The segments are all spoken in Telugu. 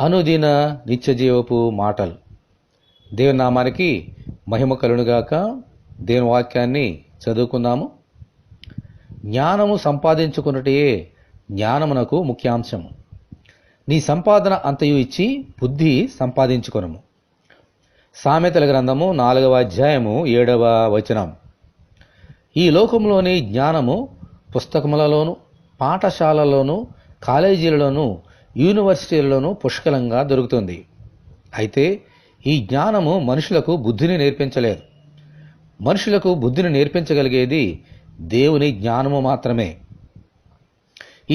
అనుదిన నిత్యజీవపు మాటలు. దేవుని నామానికి మహిమ కలుగునుగాక. దేవుని వాక్యాన్ని చదువుకుందాము. జ్ఞానము సంపాదించుకున్నటే జ్ఞానమునకు ముఖ్యాంశము. నీ సంపాదన అంతయు ఇచ్చి బుద్ధి సంపాదించుకొనుము. సామెతల గ్రంథము 4వ అధ్యాయము 7వ వచనం. ఈ లోకంలోని జ్ఞానము పుస్తకములలోను, పాఠశాలలోను, కాలేజీలలోను, యూనివర్సిటీలలోనూ పుష్కలంగా దొరుకుతుంది. అయితే ఈ జ్ఞానము మనుషులకు బుద్ధిని నేర్పించలేదు. మనుషులకు బుద్ధిని నేర్పించగలిగేది దేవుని జ్ఞానము మాత్రమే.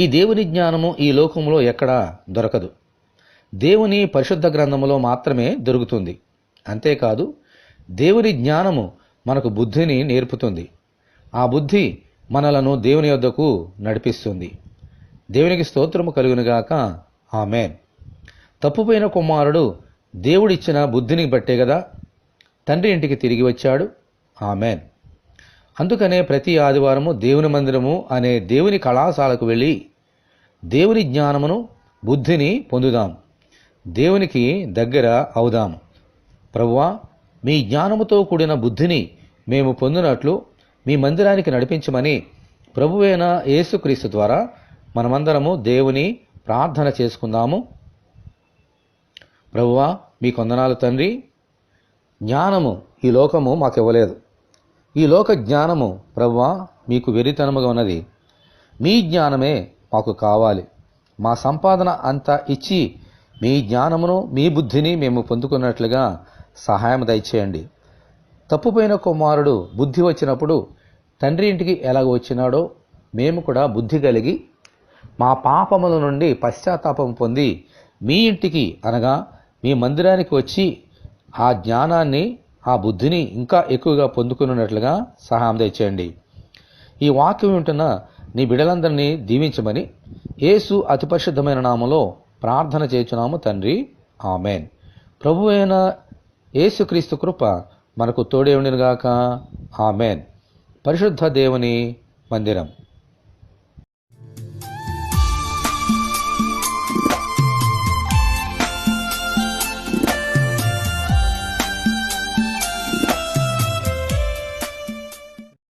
ఈ దేవుని జ్ఞానము ఈ లోకంలో ఎక్కడా దొరకదు. దేవుని పరిశుద్ధ గ్రంథములో మాత్రమే దొరుకుతుంది. అంతేకాదు, దేవుని జ్ఞానము మనకు బుద్ధిని నేర్పుతుంది. ఆ బుద్ధి మనలను దేవుని యొద్దకు నడిపిస్తుంది. దేవునికి స్తోత్రము కలుగునుగాక. ఆమేన్. తప్పుపోయిన కుమారుడు దేవుడిచ్చిన బుద్ధిని బట్టే కదా తండ్రి ఇంటికి తిరిగి వచ్చాడు. ఆమేన్. అందుకనే ప్రతి ఆదివారము దేవుని మందిరము అనే దేవుని కళాశాలకు వెళ్ళి దేవుని జ్ఞానమును, బుద్ధిని పొందుదాం. దేవునికి దగ్గర అవుదాం. ప్రభువా, మీ జ్ఞానముతో కూడిన బుద్ధిని మేము పొందినట్లు మీ మందిరానికి నడిపించమని ప్రభువైన యేసుక్రీస్తు ద్వారా మనమందరము దేవుని ప్రార్థన చేసుకుందాము. ప్రభువా, మీ కొందనాలు తండ్రి. జ్ఞానము ఈ లోకము మాకు ఇవ్వలేదు. ఈ లోక జ్ఞానము ప్రభువా మీకు వెరితనముగా ఉన్నది. మీ జ్ఞానమే మాకు కావాలి. మా సంపాదన అంతా ఇచ్చి మీ జ్ఞానమును, మీ బుద్ధిని మేము పొందుకున్నట్లుగా సహాయం దయచేయండి. తప్పుపోయిన కుమారుడు బుద్ధి వచ్చినప్పుడు తండ్రి ఇంటికి ఎలాగ వచ్చినాడో మేము కూడా బుద్ధి కలిగి మా పాపముల నుండి పశ్చాత్తాపం పొంది మీ ఇంటికి అనగా మీ మందిరానికి వచ్చి ఆ జ్ఞానాన్ని, ఆ బుద్ధిని ఇంకా ఎక్కువగా పొందుకున్నట్లుగా సహాయం దయచేయండి. ఈ వాక్యం వింటున్న నీ బిడ్డలందరినీ దీవించమని యేసు అతి పరిశుద్ధమైన నామములో ప్రార్థన చేయుచున్నాము తండ్రి. ఆమేన్. ప్రభువైన యేసుక్రీస్తు కృప మనకు తోడే ఉండునుగాక. ఆమేన్. పరిశుద్ధ దేవుని మందిరం.